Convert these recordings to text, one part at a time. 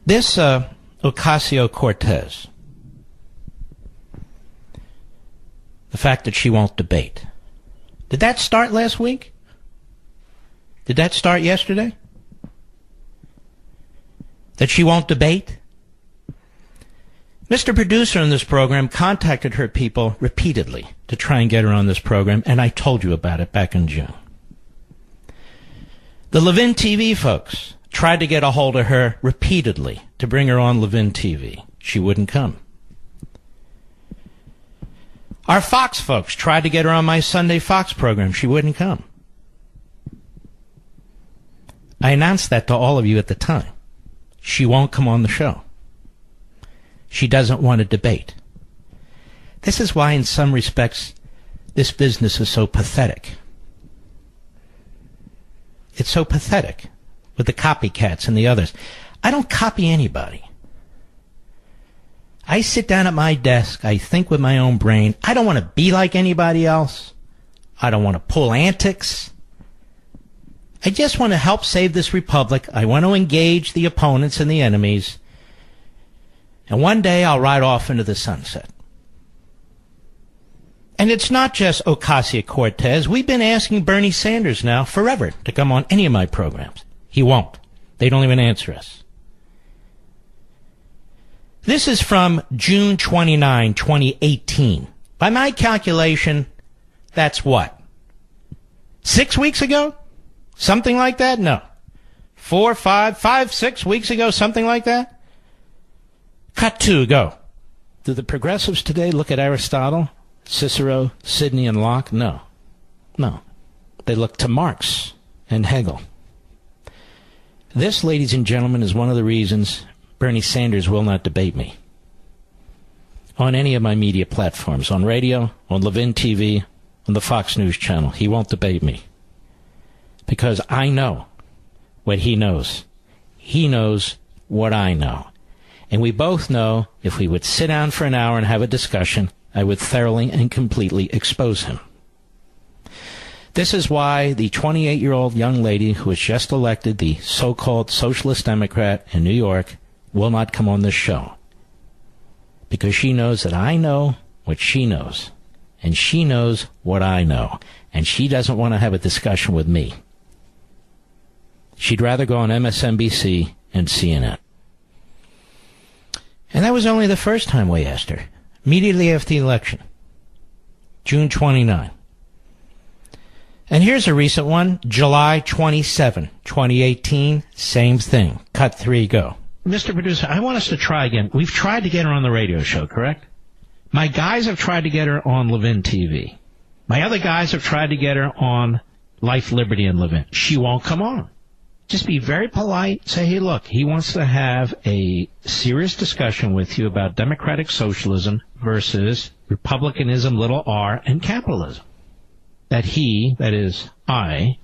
This Ocasio-Cortez, the fact that she won't debate, did that start last week? Did that start yesterday? That she won't debate? Mr. Producer in this program contacted her people repeatedly to try and get her on this program, and I told you about it back in June. The LEVIN TV folks tried to get a hold of her repeatedly to bring her on LEVIN TV. She wouldn't come. Our Fox folks tried to get her on my Sunday Fox program. She wouldn't come. I announced that to all of you at the time. She won't come on the show. She doesn't want to debate. This is why, in some respects, this business is so pathetic. It's so pathetic with the copycats and the others. I don't copy anybody. I sit down at my desk. I think with my own brain. I don't want to be like anybody else. I don't want to pull antics. I just want to help save this republic. I want to engage the opponents and the enemies. And one day I'll ride off into the sunset. And it's not just Ocasio-Cortez. We've been asking Bernie Sanders now forever to come on any of my programs. He won't. They don't even answer us. This is from June 29, 2018. By my calculation, that's what? 6 weeks ago? Something like that? No. 6 weeks ago, something like that? Cut 2, go. Do the progressives today look at Aristotle, Cicero, Sidney, and Locke? No. No. They look to Marx and Hegel. This, ladies and gentlemen, is one of the reasons Bernie Sanders will not debate me on any of my media platforms, on radio, on LEVIN TV, on the Fox News channel. He won't debate me because I know what he knows. He knows what I know. And we both know if we would sit down for an hour and have a discussion, I would thoroughly and completely expose him. This is why the 28-year-old young lady who was just elected the so-called Socialist Democrat in New York will not come on this show. Because she knows that I know what she knows. And she knows what I know. And she doesn't want to have a discussion with me. She'd rather go on MSNBC and CNN. And that was only the first time we asked her. Immediately after the election. June 29. And here's a recent one. July 27, 2018. Same thing. Cut 3, go. Mr. Producer, I want us to try again. We've tried to get her on the radio show, correct? My guys have tried to get her on LEVIN TV. My other guys have tried to get her on Life, Liberty, and LEVIN. She won't come on. Just be very polite. Say, hey, look, he wants to have a serious discussion with you about democratic socialism versus republicanism, little r, and capitalism. That he, that is, I,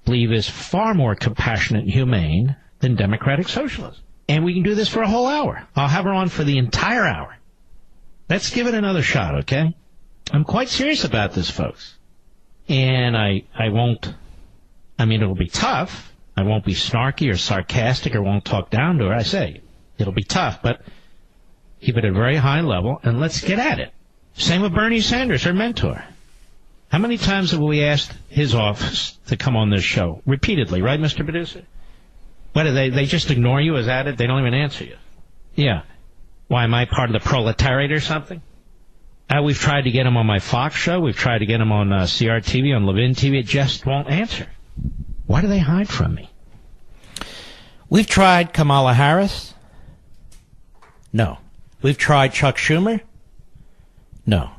believe is far more compassionate and humane than democratic socialism. And we can do this for a whole hour. I'll have her on for the entire hour. Let's give it another shot, okay? I'm quite serious about this, folks. And I won't, it'll be tough. I won't be snarky or sarcastic or won't talk down to her. I say, it'll be tough, but keep it at a very high level, and let's get at it. Same with Bernie Sanders, her mentor. How many times have we asked his office to come on this show? Repeatedly, right, Mr. Producer? What, do they just ignore you? Is that it? They don't even answer you. Yeah. Why, am I part of the proletariat or something? We've tried to get him on my Fox show. We've tried to get him on CRTV, on LEVIN TV. It just won't answer. Why do they hide from me? We've tried Kamala Harris. No. We've tried Chuck Schumer. No.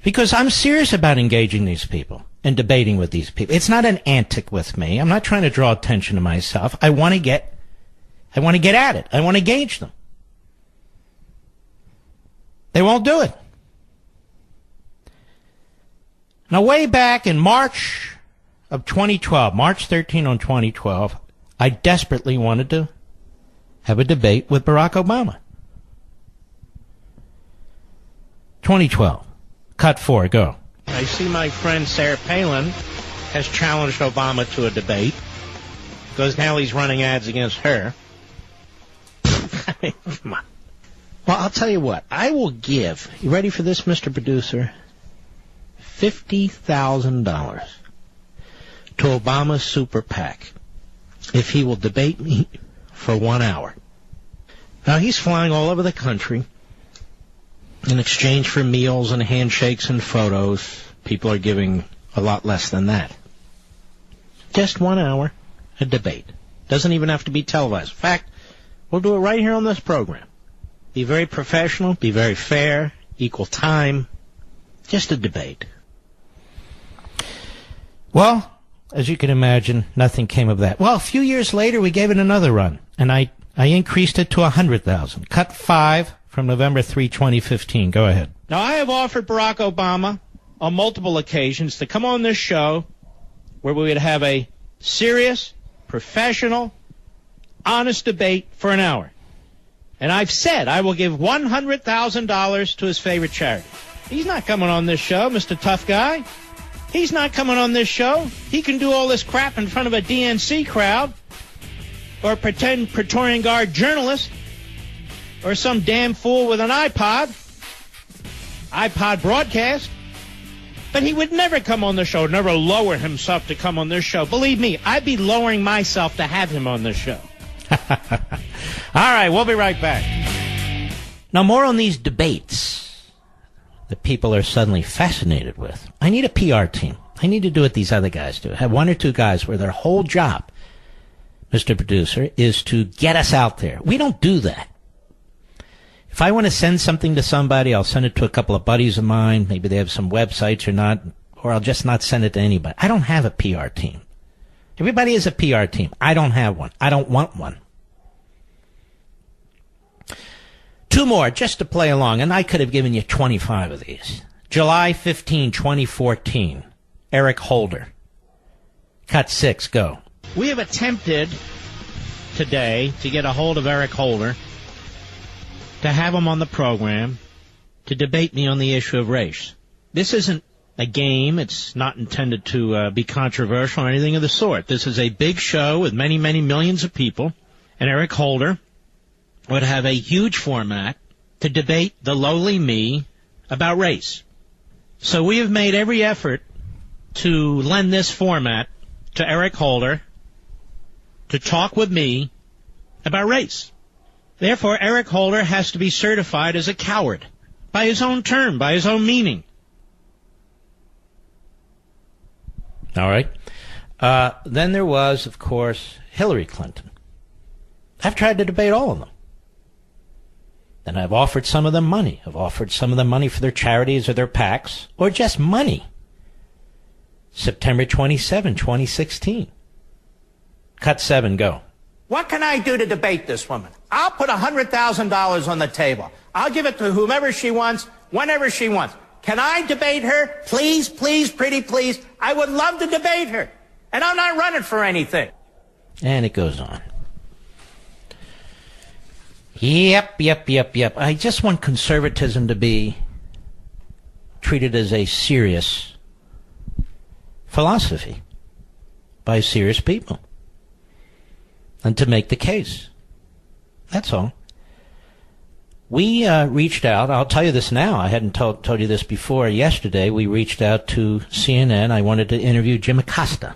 Because I'm serious about engaging these people and debating with these people. It's not an antic with me. I'm not trying to draw attention to myself. I want to get at it. I want to engage them. They won't do it. Now, way back in March of 2012, March 13 on 2012, I desperately wanted to have a debate with Barack Obama. 2012. Cut 4, go. I see my friend Sarah Palin has challenged Obama to a debate because now he's running ads against her. I mean, come on. Well, I'll tell you what. I will give, you ready for this, Mr. Producer? $50,000 to Obama's super PAC if he will debate me for 1 hour. Now, he's flying all over the country in exchange for meals and handshakes and photos. People are giving a lot less than that. Just 1 hour, a debate. Doesn't even have to be televised. In fact, we'll do it right here on this program. Be very professional, be very fair, equal time. Just a debate. Well, as you can imagine, nothing came of that. Well, a few years later, we gave it another run, and I increased it to 100,000. Cut 5 from November 3, 2015. Go ahead. Now, I have offered Barack Obama on multiple occasions to come on this show where we would have a serious, professional, honest debate for an hour. And I've said I will give $100,000 to his favorite charity. He's not coming on this show, Mr. Tough Guy. He's not coming on this show. He can do all this crap in front of a DNC crowd or pretend Praetorian Guard journalist or some damn fool with an iPod broadcast. But he would never come on the show, never lower himself to come on this show. Believe me, I'd be lowering myself to have him on this show. All right, we'll be right back. Now, more on these debates that people are suddenly fascinated with. I need a PR team. I need to do what these other guys do. Have 1 or 2 guys where their whole job, Mr. Producer, is to get us out there. We don't do that. If I want to send something to somebody, I'll send it to a couple of buddies of mine. Maybe they have some websites or not, or I'll just not send it to anybody. I don't have a PR team. Everybody has a PR team. I don't have one. I don't want one. 2 more, just to play along, and I could have given you 25 of these. July 15, 2014, Eric Holder. Cut 6, go. We have attempted today to get a hold of Eric Holder to have him on the program to debate me on the issue of race. This isn't a game. It's not intended to be controversial or anything of the sort. This is a big show with many, many millions of people, and Eric Holder would have a huge format to debate the lowly me about race. So we have made every effort to lend this format to Eric Holder to talk with me about race. Therefore, Eric Holder has to be certified as a coward by his own term, by his own meaning. All right. Then there was, of course, Hillary Clinton. I've tried to debate all of them. And I've offered some of them money. I've offered some of them money for their charities or their PACs, or just money. September 27, 2016. Cut 7, go. What can I do to debate this woman? I'll put $100,000 on the table. I'll give it to whomever she wants, whenever she wants. Can I debate her? Please, please, pretty please. I would love to debate her. And I'm not running for anything. And it goes on. Yep. I just want conservatism to be treated as a serious philosophy by serious people. And to make the case. That's all. We reached out. I'll tell you this now. I hadn't told you this before. Yesterday, we reached out to CNN. I wanted to interview Jim Acosta.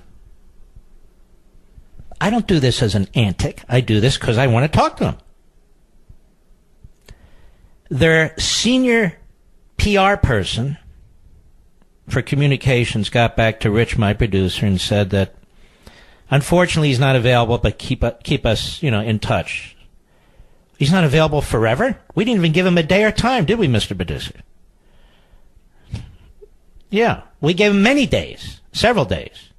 I don't do this as an antic. I do this because I want to talk to him. Their senior PR person for communications got back to Rich, my producer, and said that unfortunately he's not available, but keep us, in touch. He's not available forever? We didn't even give him a day or time, did we, Mr. Producer? Yeah, we gave him many days, several days.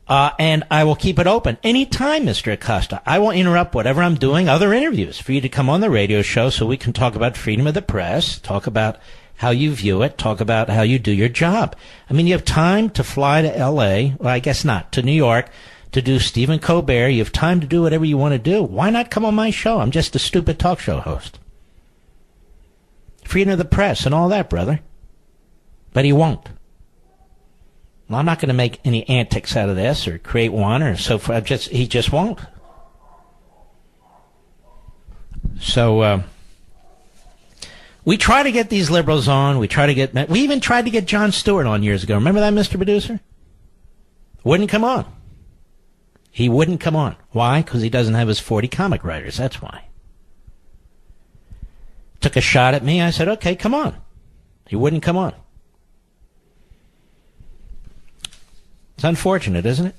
And I will keep it open anytime, Mr. Acosta. I will interrupt whatever I'm doing, other interviews, for you to come on the radio show so we can talk about freedom of the press, talk about how you view it, talk about how you do your job. I mean, you have time to fly to L.A., well, I guess not, to New York, to do Stephen Colbert. You have time to do whatever you want to do. Why not come on my show? I'm just a stupid talk show host. Freedom of the press and all that, brother. But he won't. Well, I'm not going to make any antics out of this or create one or so forth. He just won't. So we try to get these liberals on. We even tried to get Jon Stewart on years ago. Remember that, Mr. Producer? Wouldn't come on. He wouldn't come on. Why? Because he doesn't have his 40 comic writers. That's why. Took a shot at me. I said, okay, come on. He wouldn't come on. It's unfortunate, isn't it?